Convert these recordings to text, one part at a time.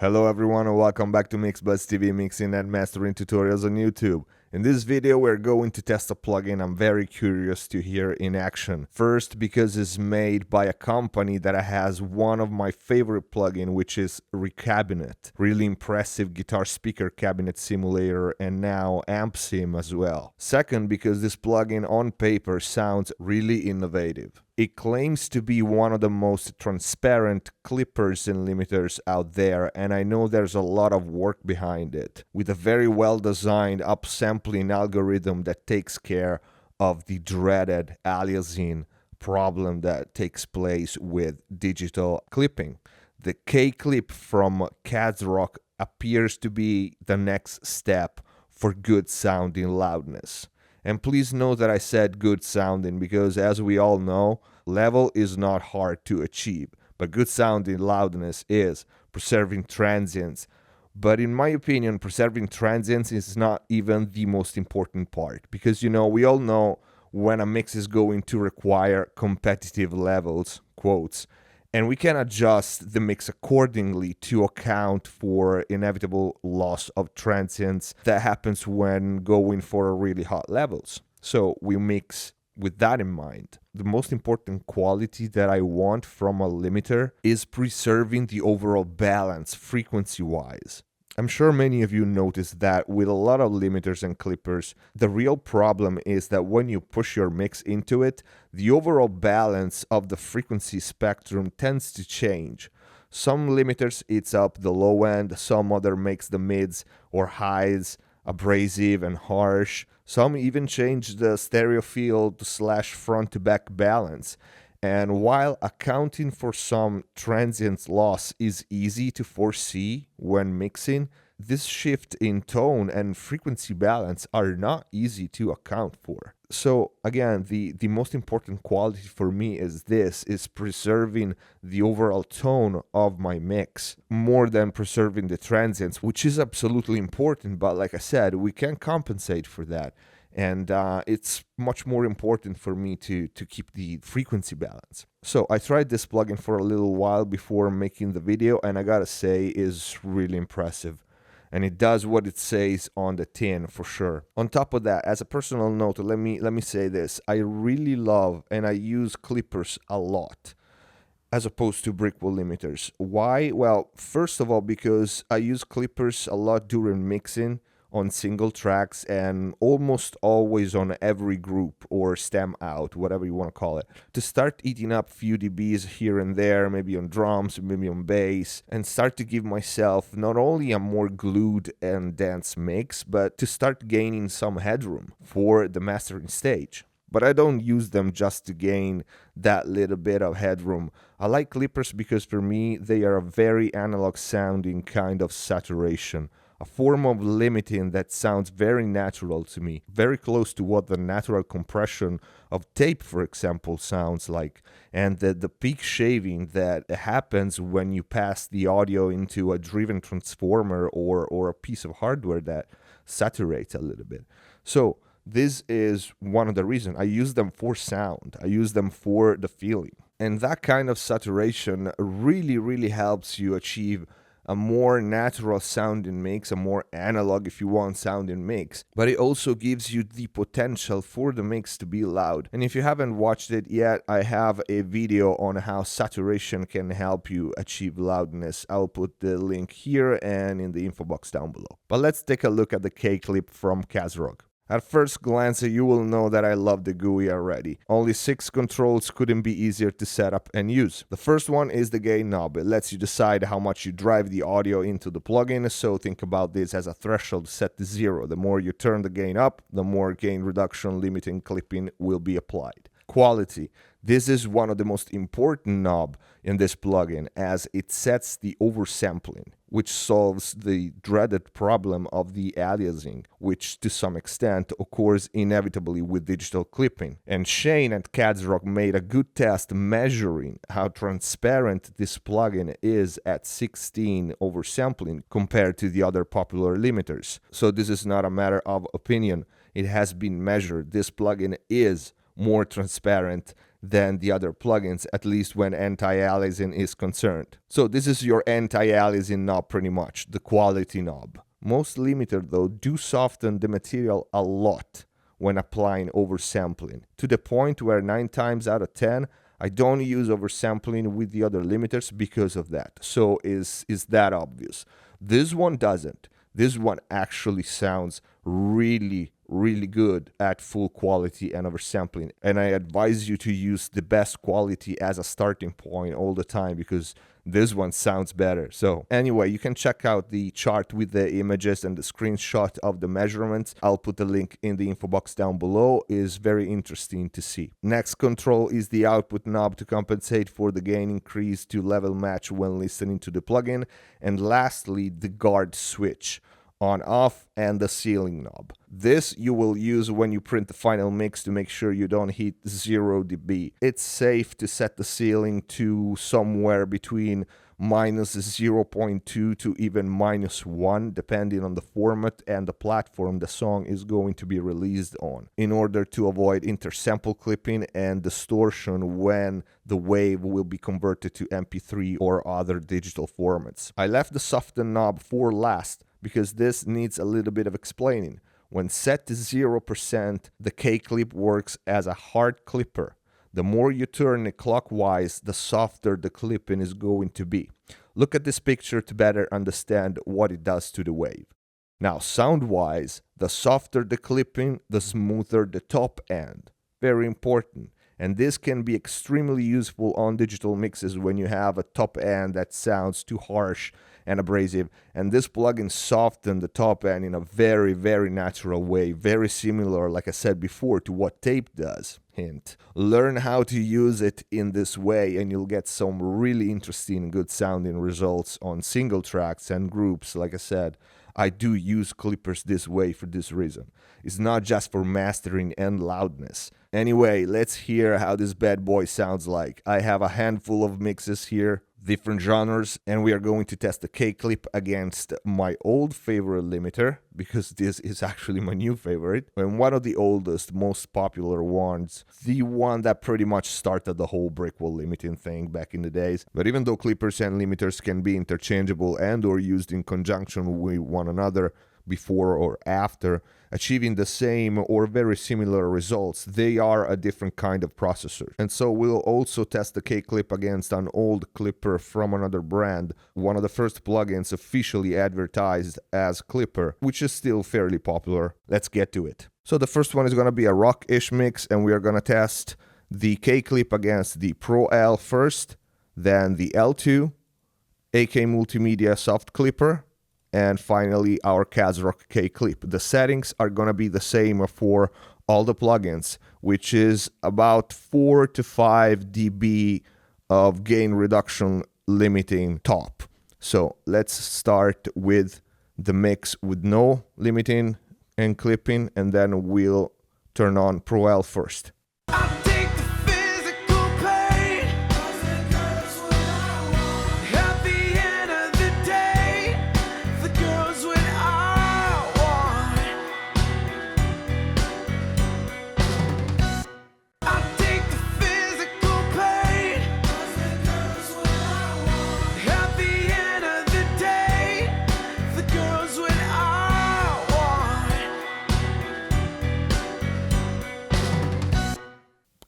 Hello everyone and welcome back to MixBuzz TV mixing and mastering tutorials on YouTube. In this video we're going to test a plugin I'm very curious to hear in action. First, because it's made by a company that has one of my favorite plugins, which is Recabinet. Really impressive guitar speaker cabinet simulator and now amp sim as well. Second, because this plugin on paper sounds really innovative. It claims to be one of the most transparent clippers and limiters out there, and I know there's a lot of work behind it, with a very well-designed upsampling algorithm that takes care of the dreaded aliasing problem that takes place with digital clipping. The Kclip from Kazrog appears to be the next step for good sounding loudness. And please note that I said good sounding because, as we all know, level is not hard to achieve, but good sounding loudness is. Preserving transients. But in my opinion, preserving transients is not even the most important part, because we all know when a mix is going to require competitive levels, quotes, and we can adjust the mix accordingly to account for inevitable loss of transients that happens when going for really hot levels. So we mix with that in mind. The most important quality that I want from a limiter is preserving the overall balance frequency-wise. I'm sure many of you noticed that with a lot of limiters and clippers, the real problem is that when you push your mix into it, the overall balance of the frequency spectrum tends to change. Some limiters eats up the low end, some other makes the mids or highs abrasive and harsh. Some even change the stereo field / front to back balance. And while accounting for some transient loss is easy to foresee when mixing, this shift in tone and frequency balance are not easy to account for. So again, the most important quality for me is preserving the overall tone of my mix more than preserving the transients, which is absolutely important, but like I said, we can compensate for that. And it's much more important for me to keep the frequency balance. So I tried this plugin for a little while before making the video, and I gotta say is really impressive. And it does what it says on the tin for sure. On top of that, as a personal note, let me say this. I really love and I use clippers a lot as opposed to brick wall limiters. Why? Well, first of all, because I use clippers a lot during mixing on single tracks and almost always on every group or stem out, whatever you want to call it, to start eating up few dBs here and there, maybe on drums, maybe on bass, and start to give myself not only a more glued and dense mix, but to start gaining some headroom for the mastering stage. But I don't use them just to gain that little bit of headroom. I like clippers because for me, they are a very analog sounding kind of saturation. A form of limiting that sounds very natural to me, very close to what the natural compression of tape, for example, sounds like, and the peak shaving that happens when you pass the audio into a driven transformer or a piece of hardware that saturates a little bit. So this is one of the reasons. I use them for sound. I use them for the feeling. And that kind of saturation really, really helps you achieve a more natural sounding mix, a more analog, if you want, sounding mix. But it also gives you the potential for the mix to be loud. And if you haven't watched it yet, I have a video on how saturation can help you achieve loudness. I'll put the link here and in the info box down below. But let's take a look at the Kclip from Kazrog. At first glance, you will know that I love the GUI already. Only 6 controls couldn't be easier to set up and use. The first one is the gain knob. It lets you decide how much you drive the audio into the plugin, so think about this as a threshold set to 0. The more you turn the gain up, the more gain reduction, limiting, clipping will be applied. Quality. This is one of the most important knobs in this plugin, as it sets the oversampling, which solves the dreaded problem of the aliasing, which to some extent occurs inevitably with digital clipping. And Shane at Kazrog made a good test measuring how transparent this plugin is at 16 oversampling compared to the other popular limiters. So this is not a matter of opinion. It has been measured. This plugin is more transparent than the other plugins, at least when anti-aliasing is concerned. So this is your anti-aliasing knob pretty much, the quality knob. Most limiter though do soften the material a lot when applying oversampling, to the point where 9 times out of 10 I don't use oversampling with the other limiters because of that. So is that obvious? This one doesn't. This one actually sounds really good at full quality and oversampling. And I advise you to use the best quality as a starting point all the time, because this one sounds better. So anyway, you can check out the chart with the images and the screenshot of the measurements. I'll put the link in the info box down below. It is very interesting to see. Next control is the output knob to compensate for the gain increase to level match when listening to the plugin. And lastly, the guard switch, on off, and the ceiling knob. This you will use when you print the final mix to make sure you don't hit 0 dB. It's safe to set the ceiling to somewhere between minus 0.2 to even -1, depending on the format and the platform the song is going to be released on, in order to avoid intersample clipping and distortion when the wave will be converted to MP3 or other digital formats. I left the soften knob for last because this needs a little bit of explaining. When set to 0%, the Kclip works as a hard clipper. The more you turn it clockwise, the softer the clipping is going to be. Look at this picture to better understand what it does to the wave. Now, sound-wise, the softer the clipping, the smoother the top end. Very important. And this can be extremely useful on digital mixes when you have a top end that sounds too harsh and abrasive. And this plugin softens the top end in a very natural way. Very similar, like I said before, to what tape does. Hint. Learn how to use it in this way and you'll get some really interesting, good sounding results on single tracks and groups. Like I said, I do use clippers this way for this reason. It's not just for mastering and loudness. Anyway, let's hear how this bad boy sounds like. I have a handful of mixes here, different genres, and we are going to test the Kclip against my old favorite limiter, because this is actually my new favorite, and one of the oldest, most popular ones, the one that pretty much started the whole brick wall limiting thing back in the days. But even though clippers and limiters can be interchangeable and or used in conjunction with one another, before or after, achieving the same or very similar results, they are a different kind of processor. And so we'll also test the Kclip against an old clipper from another brand, one of the first plugins officially advertised as Clipper, which is still fairly popular. Let's get to it. So the first one is going to be a rock-ish mix, and we are going to test the Kclip against the Pro L first, then the L2, AK Multimedia Soft Clipper, and finally our Kazrog Kclip. The settings are going to be the same for all the plugins, which is about 4 to 5 dB of gain reduction limiting top. So let's start with the mix with no limiting and clipping, and then we'll turn on Pro L first.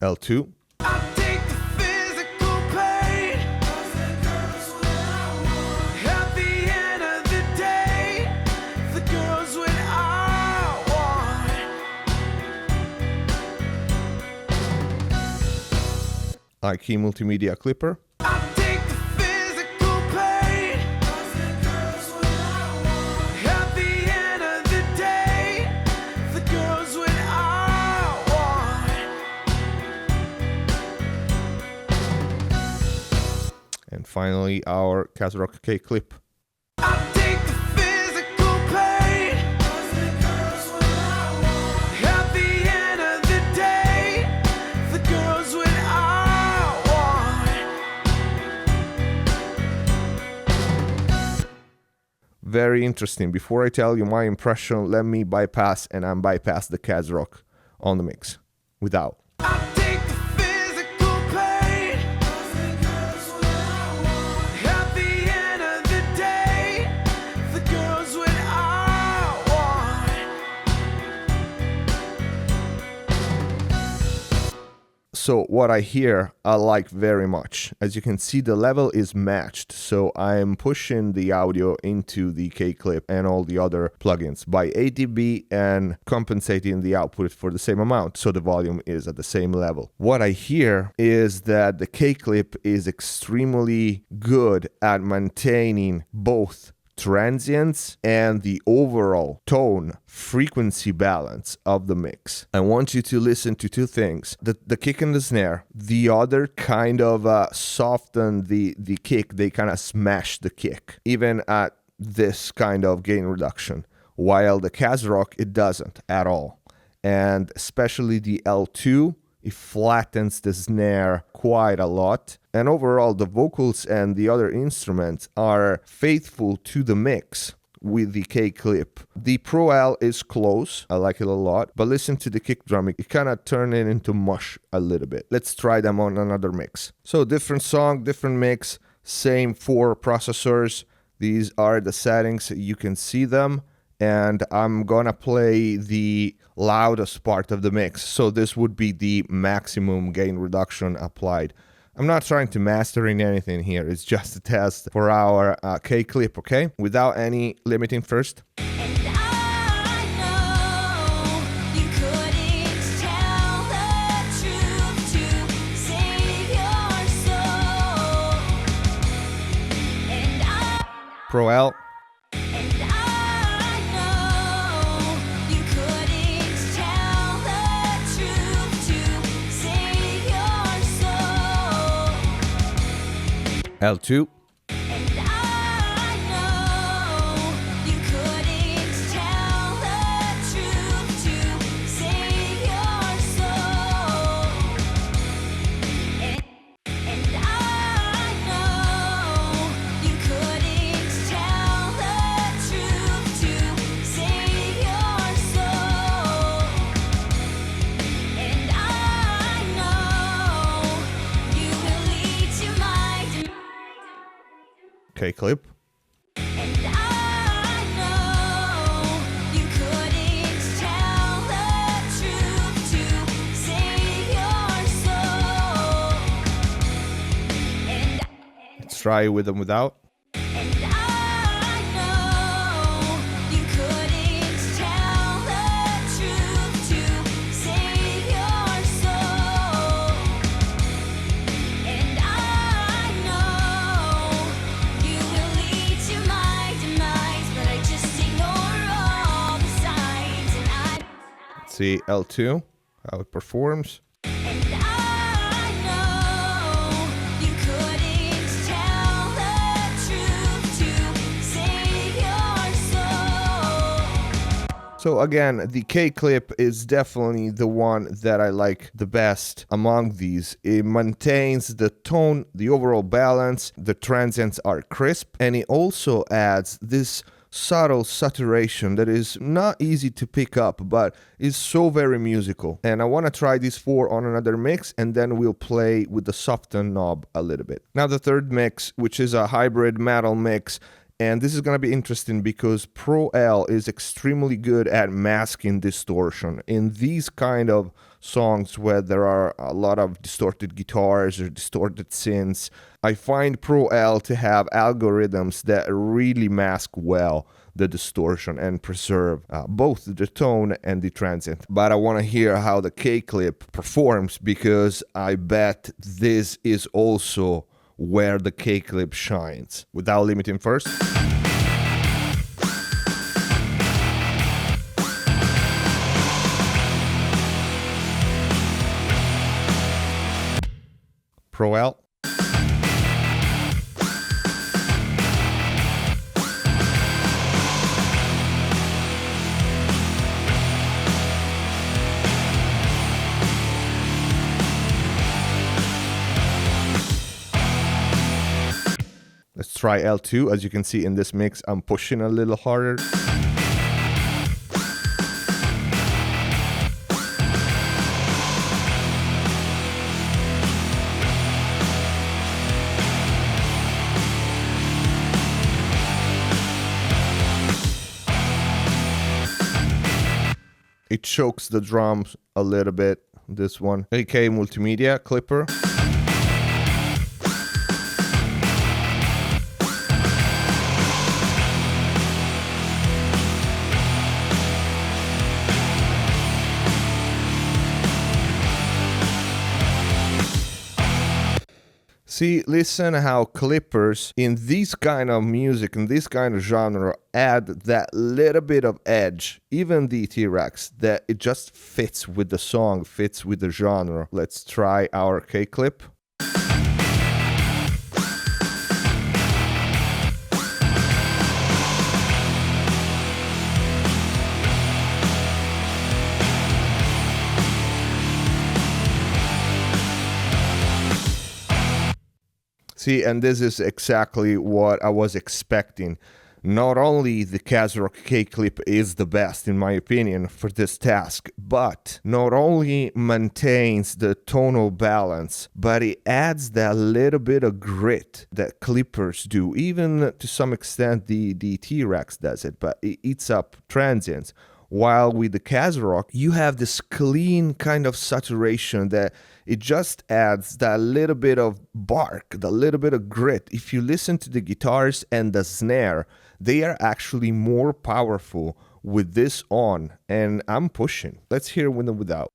L2. IK Multimedia Clipper. And finally, our Kazrog Kclip. Very interesting. Before I tell you my impression, let me bypass and unbypass the Kazrog on the mix without. I take the physical So what I hear, I like very much. As you can see, the level is matched. So I'm pushing the audio into the Kclip and all the other plugins by 8 dB and compensating the output for the same amount. So the volume is at the same level. What I hear is that the Kclip is extremely good at maintaining both transients and the overall tone frequency balance of the mix. I want you to listen to two things: the kick and the snare. The other kind of soften the kick. They kind of smash the kick even at this kind of gain reduction, while the Kazrog, it doesn't at all. And especially the L2, it flattens the snare quite a lot. And overall, the vocals and the other instruments are faithful to the mix with the Kclip. The Pro L is close. I like it a lot. But listen to the kick drum. It kind of turns it into mush a little bit. Let's try them on another mix. So different song, different mix, same 4 processors. These are the settings. You can see them. And I'm gonna play the loudest part of the mix. So this would be the maximum gain reduction applied. I'm not trying to master in anything here. It's just a test for our Kclip, okay? Without any limiting first. Pro L. L2. Kclip. Let's try with and without. See L2, how it performs. So again, the Kclip is definitely the one that I like the best among these. It maintains the tone, the overall balance, the transients are crisp, and it also adds this subtle saturation that is not easy to pick up, but is so very musical. And I want to try these 4 on another mix, and then we'll play with the soften knob a little bit. Now the third mix, which is a hybrid metal mix, and this is going to be interesting because Pro L is extremely good at masking distortion. In these kind of songs where there are a lot of distorted guitars or distorted synths, I find Pro L to have algorithms that really mask well the distortion and preserve both the tone and the transient. But I want to hear how the Kclip performs, because I bet this is also where the Kclip shines. Without limiting first. Pro L. Let's try L2. As you can see in this mix, I'm pushing a little harder. It chokes the drums a little bit, this one, AK Multimedia Clipper. See, listen how clippers in this kind of music, in this kind of genre, add that little bit of edge, even the T-Rex, that it just fits with the song, fits with the genre. Let's try our Kclip. See, and this is exactly what I was expecting. Not only the Kazrog Kclip is the best, in my opinion, for this task, but not only maintains the tonal balance, but it adds that little bit of grit that clippers do. Even to some extent, the T-Rex does it, but it eats up transients. While with the Kazrog, you have this clean kind of saturation that it just adds that little bit of bark, the little bit of grit. If you listen to the guitars and the snare, they are actually more powerful with this on, and I'm pushing. Let's hear with and without.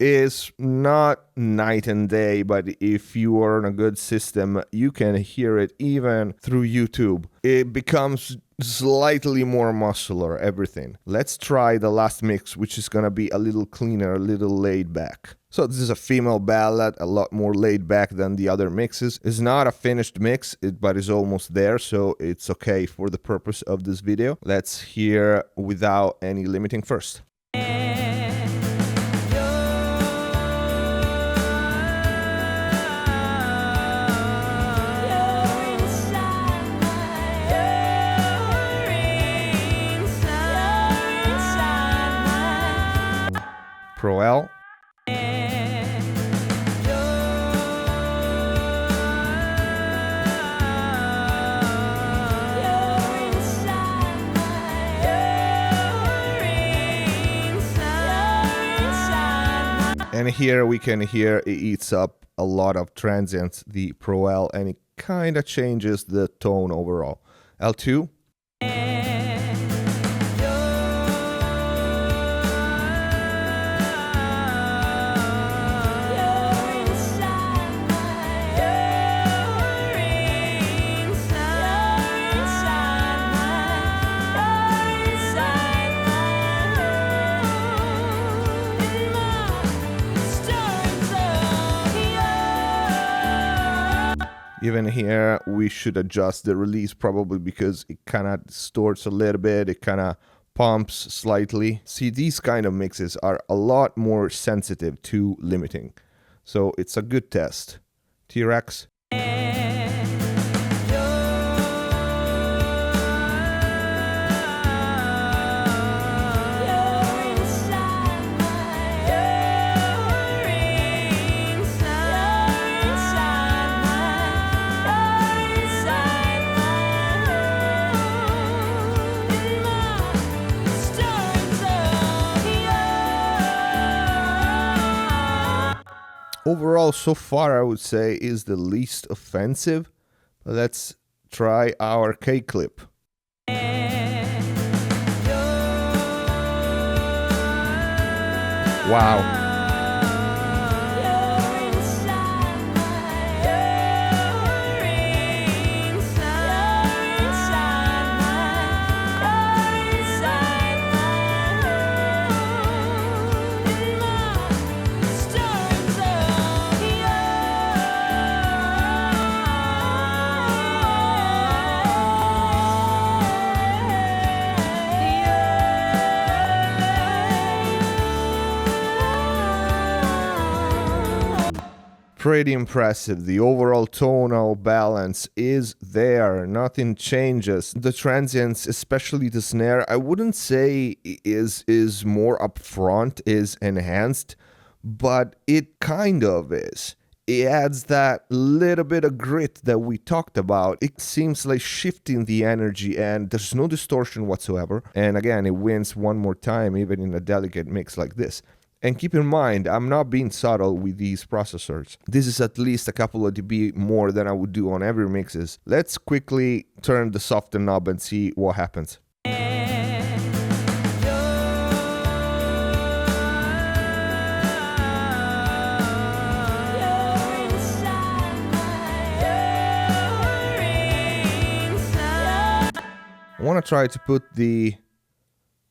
Is not night and day, but if you are on a good system, you can hear it even through YouTube. It becomes slightly more muscular, everything. Let's try the last mix, which is gonna be a little cleaner, a little laid back. So this is a female ballad, a lot more laid back than the other mixes. It's not a finished mix, but it's almost there, so it's okay for the purpose of this video. Let's hear without any limiting first. Pro L. And here we can hear it eats up a lot of transients, the Pro L, and it kind of changes the tone overall. L2. Even here, we should adjust the release probably because it kind of distorts a little bit, it kind of pumps slightly. See, these kind of mixes are a lot more sensitive to limiting. So it's a good test. T-Rex. Overall, so far, I would say is the least offensive. Let's try our Kclip. Wow. pretty impressive. The overall tonal balance is there. Nothing changes. The transients, especially the snare, I wouldn't say is more upfront, is enhanced, but it kind of is. It adds that little bit of grit that we talked about. It seems like shifting the energy, and there's no distortion whatsoever. And again, it wins one more time, even in a delicate mix like this. And keep in mind, I'm not being subtle with these processors. This is at least a couple of dB more than I would do on every mixes. Let's quickly turn the soften knob and see what happens. I want to try to put the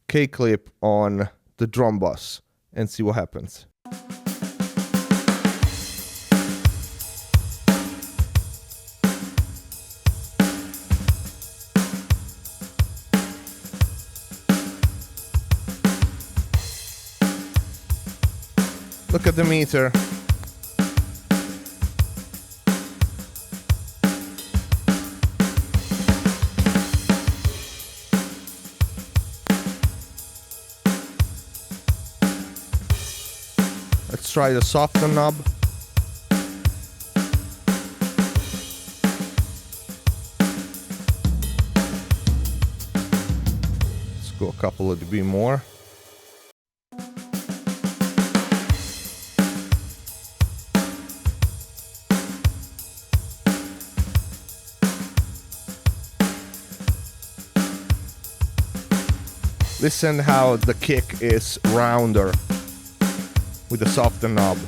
Kclip on the drum bus and see what happens. Look at the meter. Let's try the soften knob. Let's go a couple of dB more. Listen how the kick is rounder with the softer knob.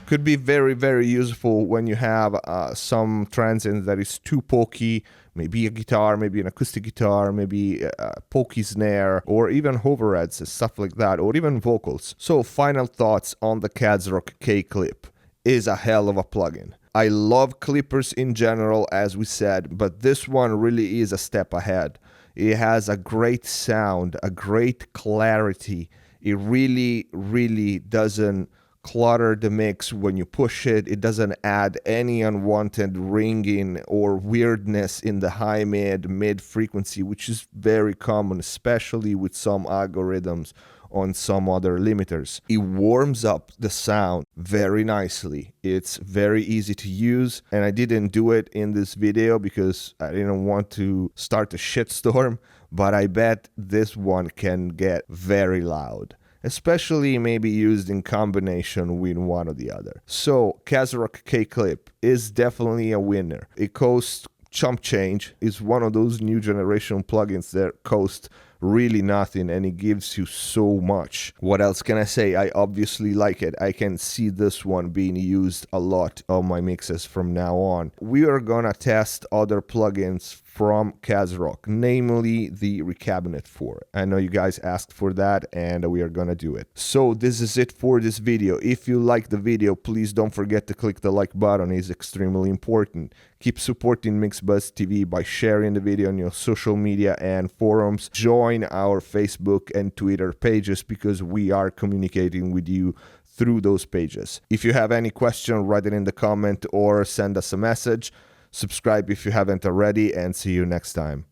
Could be very, very useful when you have some transient that is too pokey, maybe a guitar, maybe an acoustic guitar, maybe a pokey snare, or even overheads and stuff like that, or even vocals. So final thoughts on the Kazrog Kclip. Is a hell of a plugin. I love clippers in general, as we said, but this one really is a step ahead. It has a great sound, a great clarity. It really, really doesn't clutter the mix when you push it. It doesn't add any unwanted ringing or weirdness in the high mid frequency, which is very common, especially with some algorithms on some other limiters. It warms up the sound very nicely. It's very easy to use, and I didn't do it in this video because I didn't want to start a shitstorm, but I bet this one can get very loud, especially maybe used in combination with one or the other. So Kazrog Kclip is definitely a winner. It costs chump change. It's one of those new generation plugins that cost really nothing, and it gives you so much. What else can I say? I obviously like it. I can see this one being used a lot on my mixes from now on. We are gonna test other plugins from Kazrog, namely the recabinet for it. I know you guys asked for that, and we are gonna do it. So this is it for this video. If you like the video, please don't forget to click the like button. It's extremely important. Keep supporting MixBuzz TV by sharing the video on your social media and forums. Join our Facebook and Twitter pages because we are communicating with you through those pages. If you have any question, write it in the comment or send us a message. Subscribe if you haven't already, and see you next time.